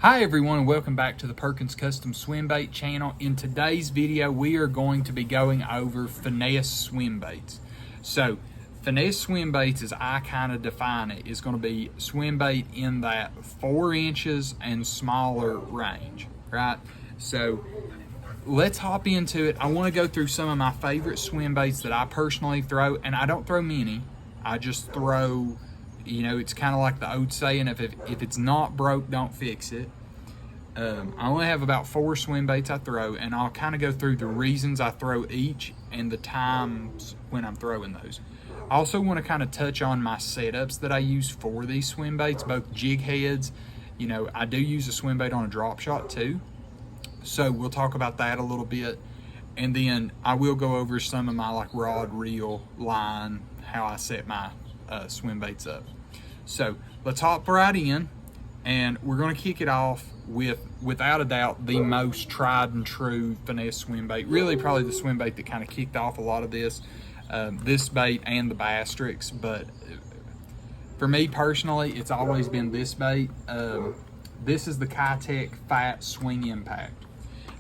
Hi everyone, and welcome back to the Perkins Custom Swim Bait channel. In today's video, we are going to be going over finesse swim baits. So, finesse swim baits, as I kind of define it, is going to be swim bait in that 4 inches and smaller range, right? So, let's hop into it. I want to go through some of my favorite swim baits that I personally throw, and I don't throw many. I just throw, you know, it's kind of like the old saying, if it's not broke, don't fix it. I only have about 4 swim baits I throw, and I'll kind of go through the reasons I throw each and the times when I'm throwing those. I also want to kind of touch on my setups that I use for these swim baits, both jig heads. You know, I do use a swim bait on a drop shot too. So we'll talk about that a little bit. And then I will go over some of my like rod, reel, line, how I set my swim baits up. So let's hop right in, and we're going to kick it off with, without a doubt, the most tried and true finesse swim bait. Really probably the swim bait that kind of kicked off a lot of this bait and the Bastrix. But for me personally, it's always been this bait. This is the Kitech Fat Swing Impact.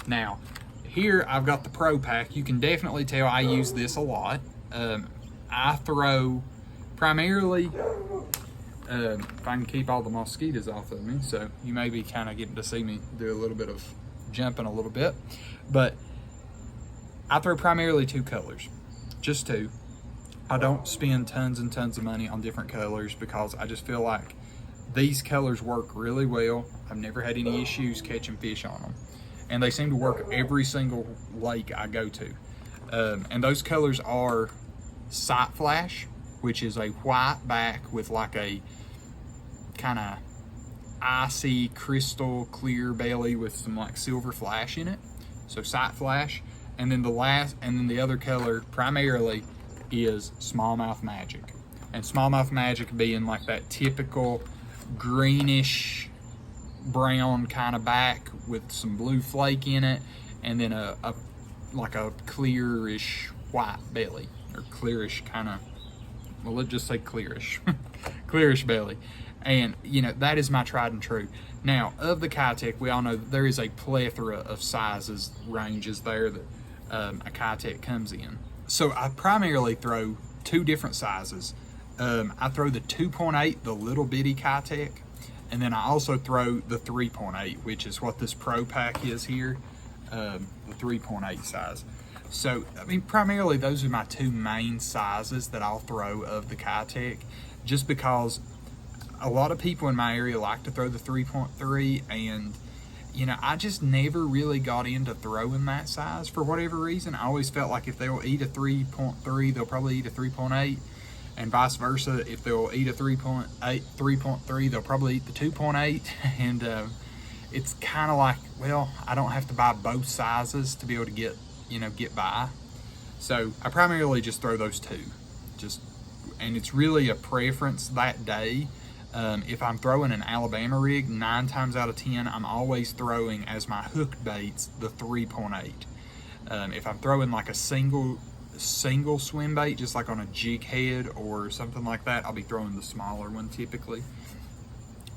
Now, here I've got the Pro Pack. You can definitely tell I use this a lot. I throw primarily, if I can keep all the mosquitoes off of me, so you may be kind of getting to see me do a little bit of jumping a little bit, but I throw primarily 2 colors, just 2. I don't spend tons and tons of money on different colors because I just feel like these colors work really well. I've never had any issues catching fish on them, and they seem to work every single lake I go to. And those colors are Sight Flash, which is a white back with like a kind of icy crystal clear belly with some like silver flash in it. So Sight Flash. And then the other color primarily is Smallmouth Magic. And Smallmouth Magic being like that typical greenish brown kind of back with some blue flake in it, and then like a clearish white belly, or clearish kind of, well, let's just say clearish clearish belly. And you know, that is my tried and true. Now, of the Kitech, we all know that there is a plethora of sizes, ranges there that a Kitech comes in. So I primarily throw 2 different sizes. I throw the 2.8, the little bitty Kitech, and then I also throw the 3.8, which is what this Pro Pack is here, the 3.8 size. So, I mean, primarily those are my 2 main sizes that I'll throw of the Kitech, just because a lot of people in my area like to throw the 3.3, and, you know, I just never really got into throwing that size for whatever reason. I always felt like if they'll eat a 3.3, they'll probably eat a 3.8, and vice versa. If they'll eat a 3.3, they'll probably eat the 2.8, and it's kind of like, well, I don't have to buy both sizes to be able to get by. So I primarily just throw those 2, and it's really a preference that day. If I'm throwing an Alabama rig, 9 times out of 10, I'm always throwing as my hooked baits the 3.8. If I'm throwing like a single swim bait, just like on a jig head or something like that, I'll be throwing the smaller one typically.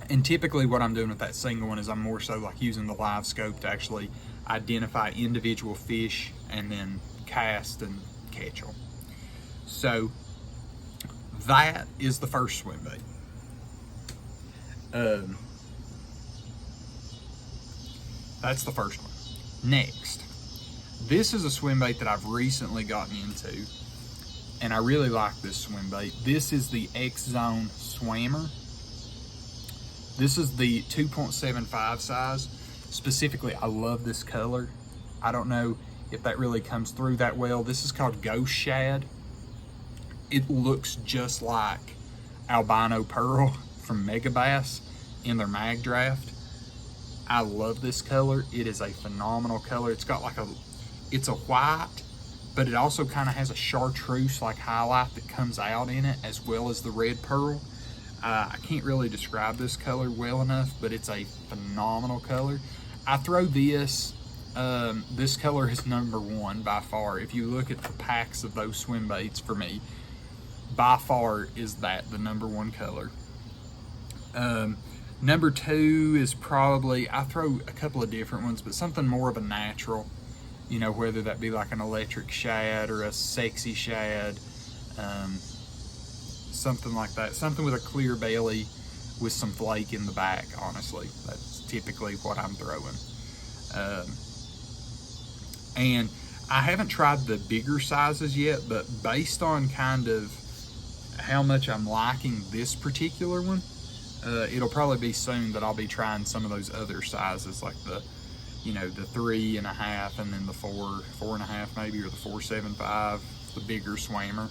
And typically what I'm doing with that single one is I'm more so like using the live scope to actually identify individual fish and then cast and catch them. So that is the first swim bait. That's the first one. Next, this is a swim bait that I've recently gotten into, and I really like this swim bait. This is the X-Zone Swammer. This is the 2.75 size. Specifically, I love this color. I don't know if that really comes through that well. This is called Ghost Shad. It looks just like Albino Pearl from Megabass in their mag draft. I love this color. It is a phenomenal color. It's got like it's a white, but it also kind of has a chartreuse like highlight that comes out in it, as well as the red pearl. I can't really describe this color well enough, but it's a phenomenal color. I throw this, this color is #1 by far. If you look at the packs of those swim baits, for me, by far is that the #1 color. Number 2 is probably, I throw a couple of different ones, but something more of a natural, you know, whether that be like an electric shad or a sexy shad, something like that. Something with a clear belly with some flake in the back, honestly. That's typically what I'm throwing. And I haven't tried the bigger sizes yet, but based on kind of how much I'm liking this particular one, it'll probably be soon that I'll be trying some of those other sizes, like the, you know, the 3.5 and then the 4.5 maybe, or the 4.75, the bigger swimmer.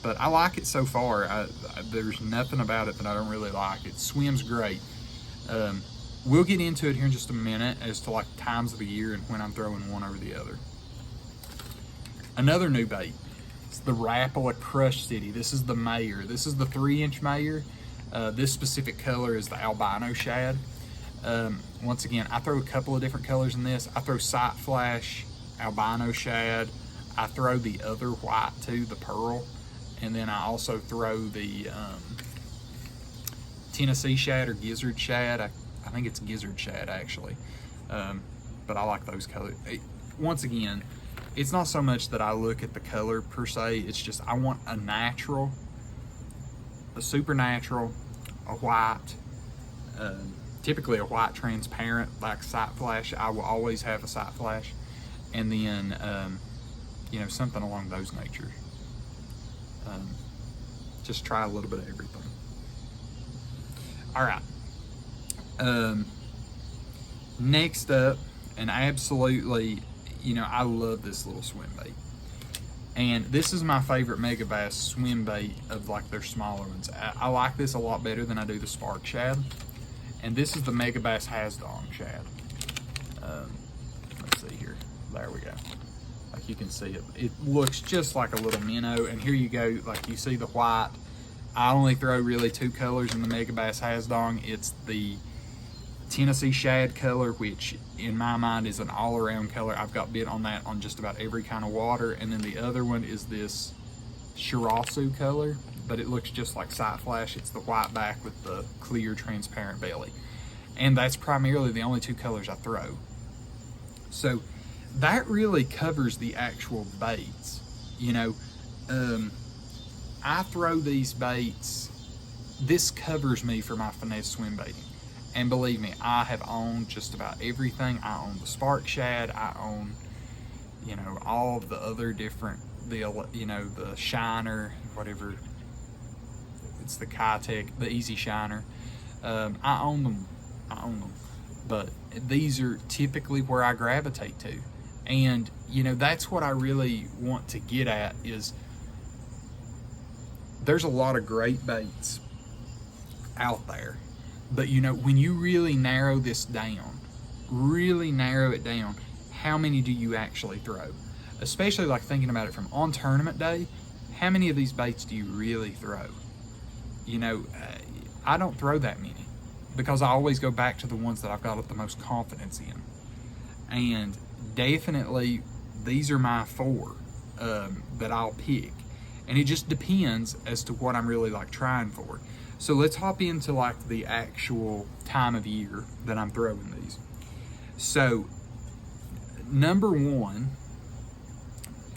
But I like it so far. There's nothing about it that I don't really like. It swims great. We'll get into it here in just a minute as to like times of the year and when I'm throwing one over the other. Another new bait. It's the Rapala Crush City. This is the Mayor. This is the 3-inch Mayor. This specific color is the albino shad. Once again, I throw a couple of different colors in this. I throw Sight Flash, albino shad. I throw the other white too, the pearl. And then I also throw the Tennessee shad or gizzard shad. I think it's gizzard shad actually. But I like those colors. Once again, it's not so much that I look at the color per se. It's just I want a natural, a supernatural, a white, typically a white transparent like Sight Flash. I will always have a Sight Flash. And then, you know, something along those natures. Just try a little bit of everything. All right. Next up, and absolutely, you know, I love this little swim bait. And this is my favorite Megabass swim bait of like their smaller ones. I like this a lot better than I do the Spark Shad. And this is the Megabass Hasdong Shad. Let's see here. There we go. Like you can see it. It looks just like a little minnow. And here you go, like you see the white. I only throw really 2 colors in the Megabass Hasdong. It's the Tennessee shad color, which in my mind is an all-around color. I've got bit on that on just about every kind of water. And then the other one is this Shirasu color, but it looks just like Sight Flash. It's the white back with the clear transparent belly. And that's primarily the only 2 colors I throw. So that really covers the actual baits. You know, I throw these baits, this covers me for my finesse swim baiting. And believe me, I have owned just about everything. I own the Spark Shad. I own, you know, all of the other different, you know, the Shiner, whatever. It's the Kitech, the Easy Shiner. I own them. But these are typically where I gravitate to. And, you know, that's what I really want to get at is there's a lot of great baits out there. But, you know, when you really narrow this down, really narrow it down, how many do you actually throw? Especially like thinking about it from on tournament day, how many of these baits do you really throw? You know, I don't throw that many because I always go back to the ones that I've got the most confidence in. And definitely these are my 4 that I'll pick. And it just depends as to what I'm really like trying for. So let's hop into like the actual time of year that I'm throwing these. So number 1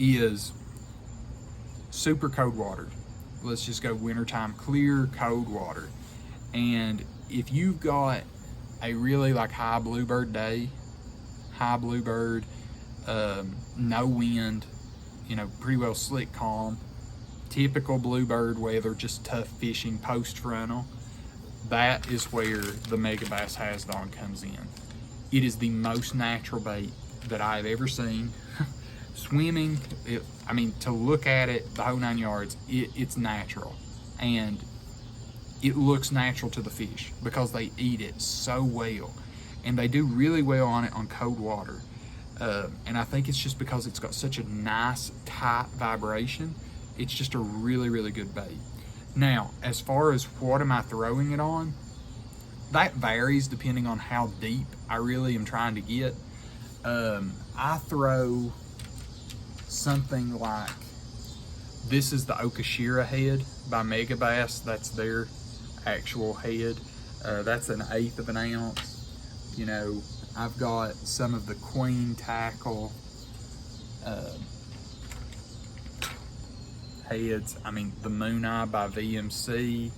is super cold water. Let's just go wintertime, clear, cold water. And if you've got a really like high bluebird day, no wind, you know, pretty well slick calm, typical bluebird weather, just tough fishing post frontal, that is where the Megabass Hasdong comes in. It is the most natural bait that I've ever seen. Swimming, I mean, to look at it, the whole 9 yards, it's natural. And it looks natural to the fish because they eat it so well. And they do really well on it on cold water. And I think it's just because it's got such a nice, tight vibration. It's just a really, really good bait. Now, as far as what am I throwing it on, that varies depending on how deep I really am trying to get. I throw something like, this is the Okashira head by Megabass. That's their actual head. That's an 1/8 of an ounce. You know, I've got some of the Queen tackle heads. I mean, the Moon Eye by VMC.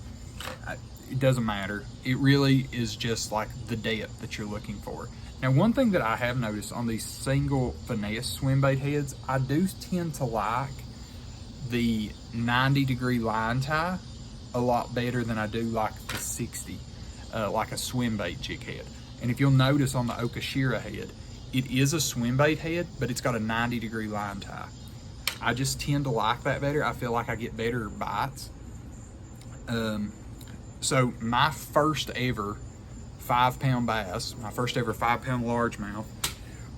It doesn't matter. It really is just like the depth that you're looking for. Now, one thing that I have noticed on these single Finesse swim bait heads, I do tend to like the 90-degree line tie a lot better than I do like the 60, like a swim bait jig head. And if you'll notice on the Okashira head, it is a swim bait head, but it's got a 90-degree line tie. I just tend to like that better. I feel like I get better bites. So my first ever 5-pound bass, my first ever 5-pound largemouth,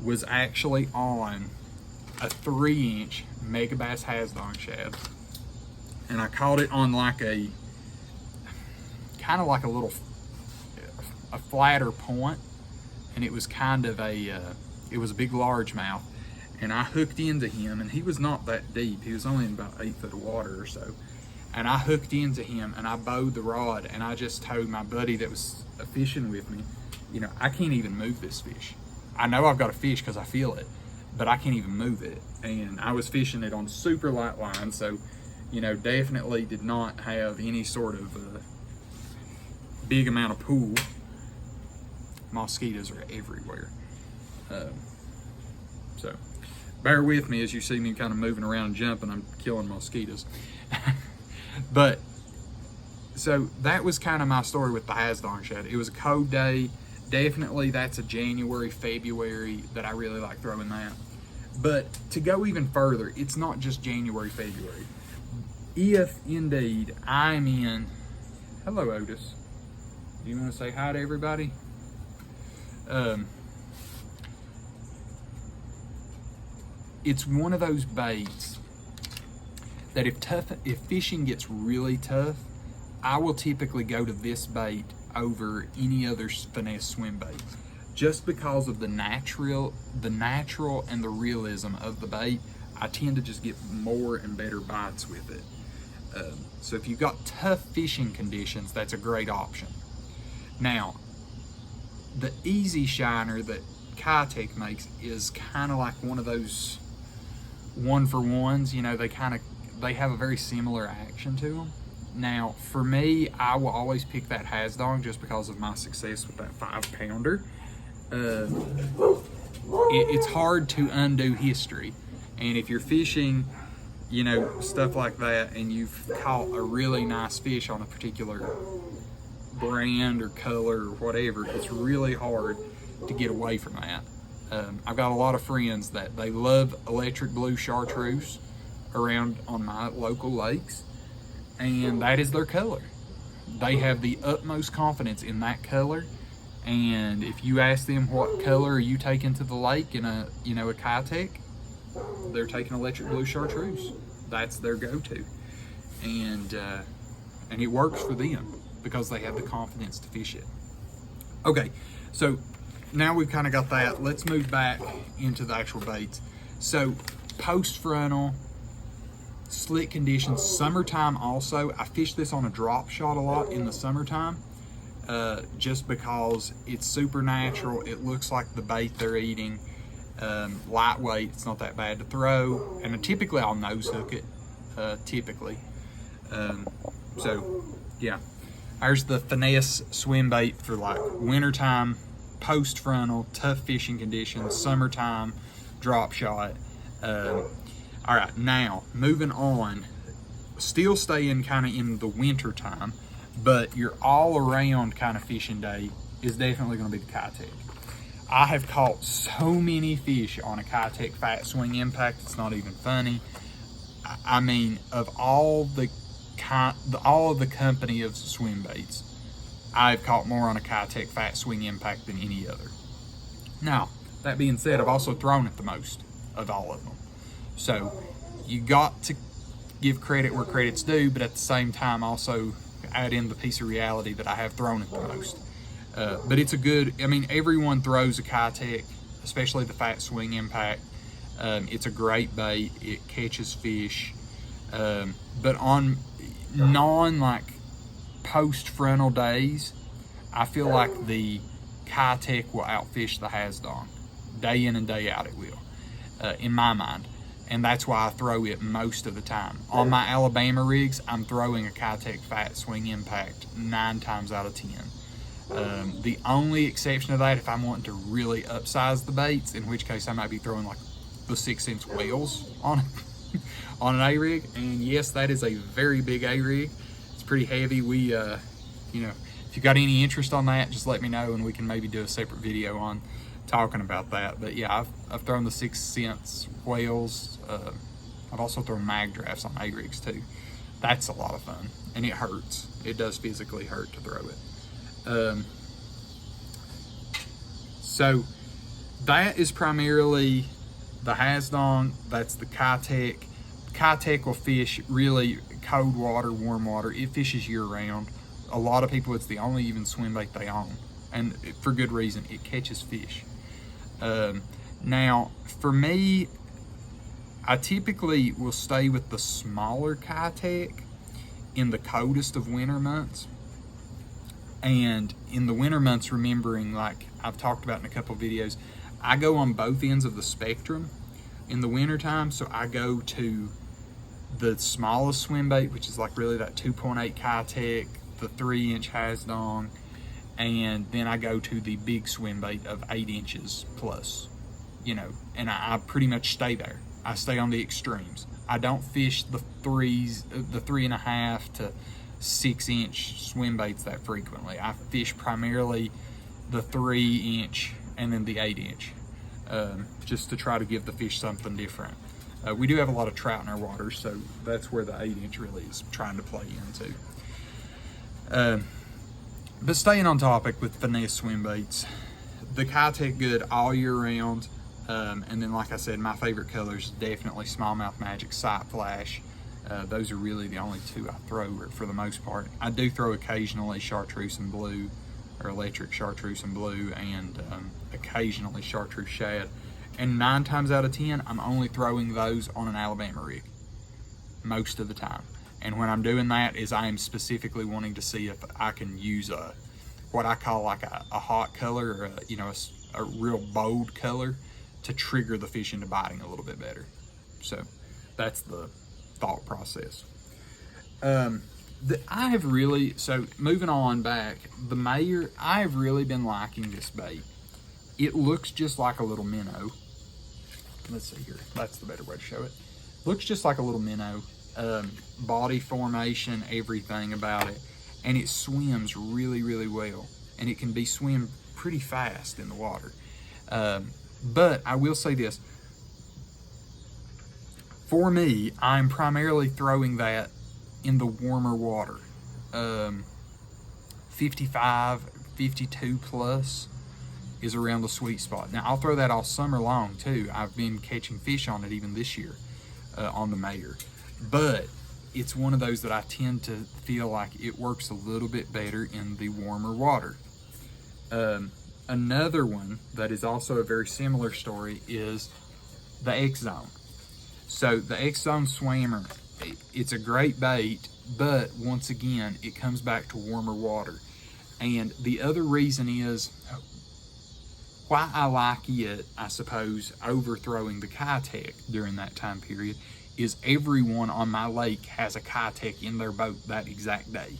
was actually on a 3-inch Megabass Hasdong shad. And I caught it on like a, kind of like a flatter point. And it was kind of a, it was a big largemouth. And I hooked into him, and he was not that deep. He was only in about 8 foot of water or so. And I hooked into him, and I bowed the rod, and I just told my buddy that was fishing with me, you know, I can't even move this fish. I know I've got a fish because I feel it, but I can't even move it. And I was fishing it on super light line, so, you know, definitely did not have any sort of big amount of pull. Mosquitoes are everywhere. So bear with me as you see me kind of moving around and jumping. I'm killing mosquitoes. But so that was kind of my story with the Hasdong shad. It was a cold day. Definitely that's a January, February that I really like throwing that. But to go even further, it's not just January, February. If indeed I'm in, hello Otis, do you want to say hi to everybody? It's one of those baits that if fishing gets really tough, I will typically go to this bait over any other Finesse swim bait, just because of the natural and the realism of the bait. I tend to just get more and better bites with it. So if you've got tough fishing conditions, that's a great option. Now, the easy shiner that Kitech makes is kind of like one of those 1-for-1s. You know, they have a very similar action to them. Now, for me, I will always pick that Hasdong just because of my success with that 5-pounder. It's hard to undo history. And if you're fishing, you know, stuff like that, and you've caught a really nice fish on a particular brand or color or whatever, it's really hard to get away from that. I've got a lot of friends that they love electric blue chartreuse around on my local lakes, and that is their color. They have the utmost confidence in that color, and if you ask them what color are you taking to the lake in a, you know, a Kitech, they're taking electric blue chartreuse. That's their go-to, and it works for them because they have the confidence to fish it. Okay, so now we've kind of got that. Let's move back into the actual baits. So post frontal, slick conditions, summertime also. I fish this on a drop shot a lot in the summertime, just because it's super natural. It looks like the bait they're eating. Lightweight, it's not that bad to throw, and typically I'll nose hook it, typically. So yeah, there's the Finesse swim bait for like wintertime, post frontal, tough fishing conditions, summertime, drop shot. All right, now moving on, still staying kind of in the winter time, but your all around kind of fishing day is definitely going to be the Kitech. I have caught so many fish on a Kitech Fat Swing Impact, it's not even funny. I mean, of all the company of swim baits, I've caught more on a Kitech Fat Swing Impact than any other. Now, that being said, I've also thrown it the most of all of them. So you got to give credit where credit's due, but at the same time also add in the piece of reality that I have thrown it the most. But it's a good, I mean, everyone throws a Kitech, especially the Fat Swing Impact. It's a great bait, it catches fish. But on like post frontal days, I feel like the Kitech will outfish the Hasdong. Day in and day out it will, in my mind. And that's why I throw it most of the time. On my Alabama rigs, I'm throwing a Kitech Fat Swing Impact 9 times out of 10. The only exception to that, if I'm wanting to really upsize the baits, in which case I might be throwing like the 6-inch whales on it, on an A-rig. And yes, that is a very big A-rig. It's pretty heavy. We, you know, if you got any interest on that, just let me know and we can maybe do a separate video on talking about that. But yeah, I've thrown the 6-cent whales. I've also thrown mag drafts on A-rigs too. That's a lot of fun, and it hurts. It does physically hurt to throw it. So that is primarily the Hasdong. That's the Kitech. Kitech will fish really cold water, warm water. It fishes year round. A lot of people, it's the only even swim bait they own, and for good reason. It catches fish. Now, for me, I typically will stay with the smaller Kitech in the coldest of winter months. And in the winter months, remembering, like I've talked about in a couple of videos, I go on both ends of the spectrum in the wintertime. So I go to the smallest swim bait, which is like really that 2.8 Kitech, the 3-inch Hasdong, and then I go to the big swim bait of 8 inches plus, you know, and I pretty much stay there. I stay on the extremes. I don't fish the 3.5 to 6-inch swim baits that frequently. I fish primarily the 3-inch and then the 8-inch, just to try to give the fish something different. We do have a lot of trout in our waters, so that's where the 8-inch really is trying to play into. But staying on topic with Finesse swim baits, the Kitech good all year round. And then, like I said, my favorite colors definitely Smallmouth Magic, Sight Flash. Those are really the only two I throw for the most part. I do throw occasionally Chartreuse and Blue, or Electric Chartreuse and Blue, and occasionally Chartreuse Shad. And 9 times out of 10, I'm only throwing those on an Alabama rig most of the time. And when I'm doing that is I am specifically wanting to see if I can use what I call like a hot color, or a real bold color, to trigger the fish into biting a little bit better. So that's the thought process. Moving on back, the Mayer, I have really been liking this bait. It looks just like a little minnow. Let's see here, that's the better way to show it. Looks just like a little minnow. Body formation, everything about it, and it swims really, really well, and it can be swim pretty fast in the water. But I will say this, for me, I'm primarily throwing that in the warmer water. 55, 52 plus is around the sweet spot. Now I'll throw that all summer long too. I've been catching fish on it even this year on the Mayer. But it's one of those that I tend to feel like it works a little bit better in the warmer water. Another one that is also a very similar story is the X-Zone. So the X-Zone Swammer, it's a great bait, but once again, it comes back to warmer water. And the other reason is why I like it, I suppose, overthrowing the Kitech during that time period, is everyone on my lake has a Kitech in their boat that exact day.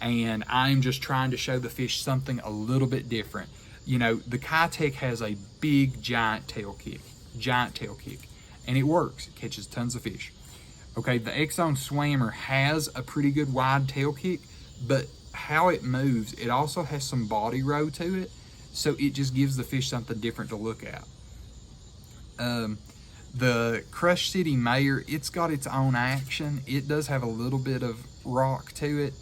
And I'm just trying to show the fish something a little bit different. You know, the Kitech has a big, giant tail kick, and it works. It catches tons of fish. Okay, the X-Zone Swammer has a pretty good wide tail kick, but how it moves, it also has some body row to it, so it just gives the fish something different to look at. The Crush City Mayer, it's got its own action. It does have a little bit of rock to it,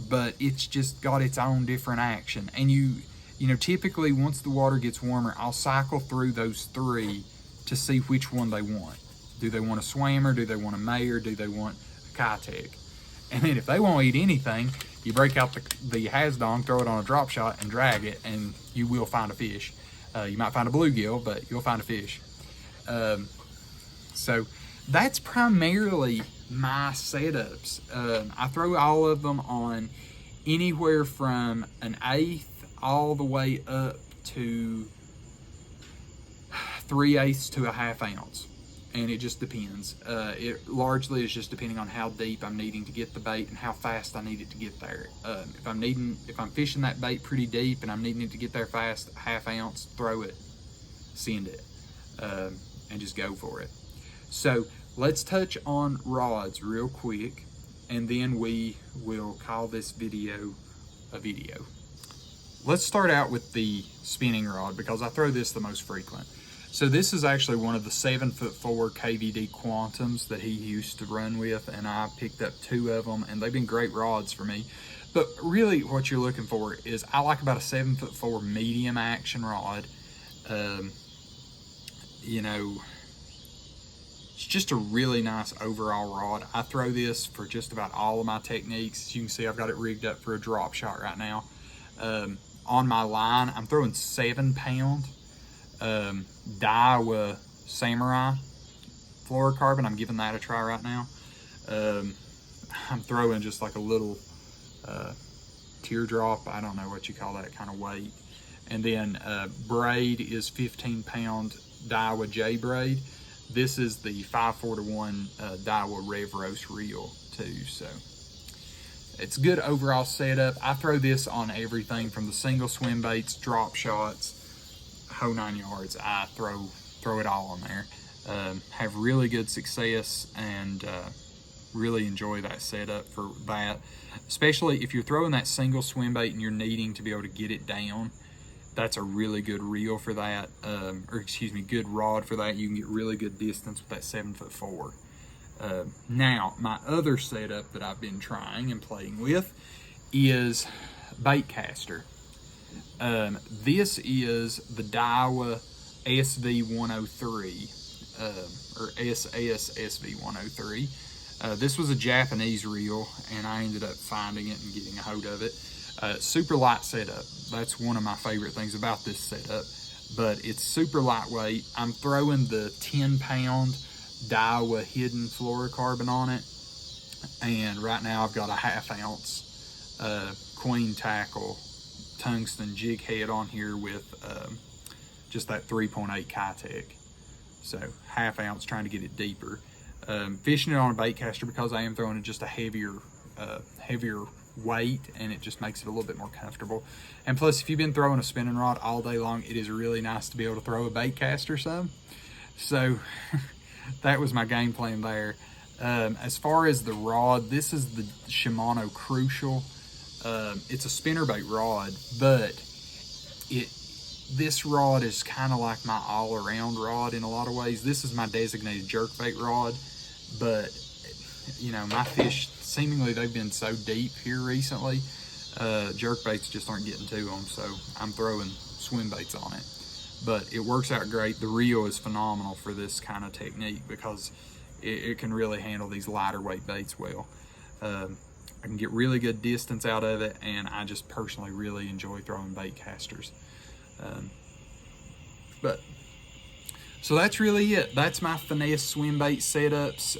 but it's just got its own different action. And you know, typically once the water gets warmer, I'll cycle through those 3 to see which one they want. Do they want a Swammer? Do they want a Mayer? Do they want a Kitech? And then if they won't eat anything, you break out the Hasdong, throw it on a drop shot, and drag it, and you will find a fish. You might find a bluegill, but you'll find a fish. So that's primarily my setups. I throw all of them on anywhere from an 1/8 all the way up to 3/8 to a 1/2 ounce. And it just depends. It largely is just depending on how deep I'm needing to get the bait and how fast I need it to get there. If I'm fishing that bait pretty deep and I'm needing it to get there fast, 1/2 ounce, throw it, send it, and just go for it. So let's touch on rods real quick, and then we will call this video a video. Let's start out with the spinning rod because I throw this the most frequent. So this is actually one of the 7'4" KVD Quantums that he used to run with, and I picked up 2 of them, and they've been great rods for me. But really what you're looking for is, I like about a 7'4" medium action rod. You know, it's just a really nice overall rod. I throw this for just about all of my techniques. As you can see, I've got it rigged up for a drop shot right now. On my line, I'm throwing 7-pound Daiwa Samurai fluorocarbon. I'm giving that a try right now. I'm throwing just like a little teardrop, I don't know what you call that kind of weight. And then braid is 15-pound Daiwa J braid. This is the 5-4-1 Daiwa Revros reel too, so it's good overall setup. I throw this on everything from the single swim baits, drop shots, whole 9 yards. I throw it all on there. Have really good success, and really enjoy that setup for that. Especially if you're throwing that single swim bait and you're needing to be able to get it down, that's a really good reel for that, or excuse me, good rod for that. You can get really good distance with that 7'4". Now, my other setup that I've been trying and playing with is Baitcaster. This is the Daiwa SV103, or SS SV103. This was a Japanese reel, and I ended up finding it and getting a hold of it. Super light setup. That's one of my favorite things about this setup, but it's super lightweight. I'm throwing the 10-pound Daiwa hidden fluorocarbon on it, and right now I've got a 1/2 ounce queen tackle tungsten jig head on here with just that 3.8 Kitech. So 1/2 ounce, trying to get it deeper. Fishing it on a bait caster because I am throwing just a heavier weight, and it just makes it a little bit more comfortable. And plus, if you've been throwing a spinning rod all day long, it is really nice to be able to throw a bait caster some. So that was my game plan there. As far as the rod, this is the Shimano Crucial. It's a spinnerbait rod, but this rod is kind of like my all-around rod in a lot of ways. This is my designated jerkbait rod, but you know, my fish, seemingly they've been so deep here recently, jerkbaits just aren't getting to them, so I'm throwing swim baits on it. But it works out great. The reel is phenomenal for this kind of technique because it can really handle these lighter weight baits well. I can get really good distance out of it, and I just personally really enjoy throwing bait casters. So that's really it. That's my Finesse swim bait setups.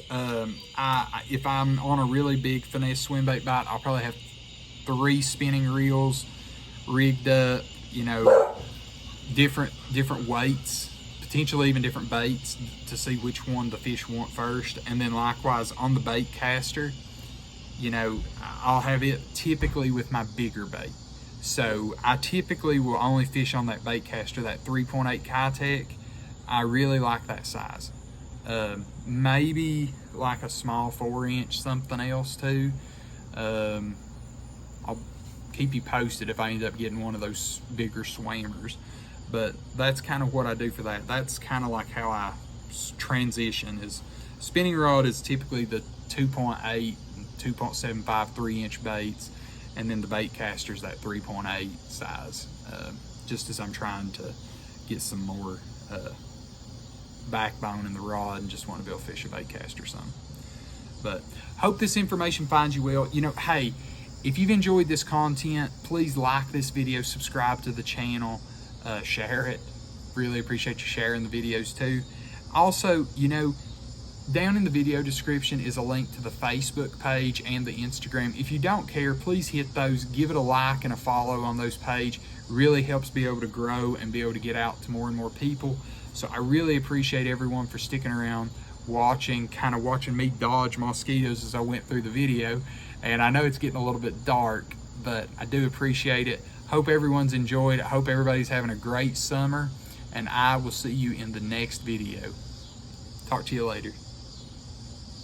If I'm on a really big Finesse swim bait bite, I'll probably have 3 spinning reels rigged up, you know, different weights, potentially even different baits to see which one the fish want first. And then likewise on the bait caster, you know, I'll have it typically with my bigger bait. So I typically will only fish on that bait caster, that 3.8 Kitech. I really like that size. Maybe like a small 4-inch something else too. I'll keep you posted if I end up getting one of those bigger swammers. But that's kind of what I do for that. That's kind of like how I transition. Is spinning rod is typically the 2.8, 2.75, 3-inch baits, and then the bait caster is that 3.8 size. Just as I'm trying to get some more backbone in the rod and just want to be able to fish a bait caster some. But hope this information finds you well. You know, hey, if you've enjoyed this content, please like this video, subscribe to the channel, share it. Really appreciate you sharing the videos too. Also, you know, Down in the video description is a link to the Facebook page and the Instagram. If you don't care, please hit those, give it a like and a follow on those pages. Really helps be able to grow and be able to get out to more and more people. So I really appreciate everyone for sticking around, watching me dodge mosquitoes as I went through the video. And I know it's getting a little bit dark, but I do appreciate it. Hope everyone's enjoyed. I hope everybody's having a great summer, and I will see you in the next video. Talk to you later.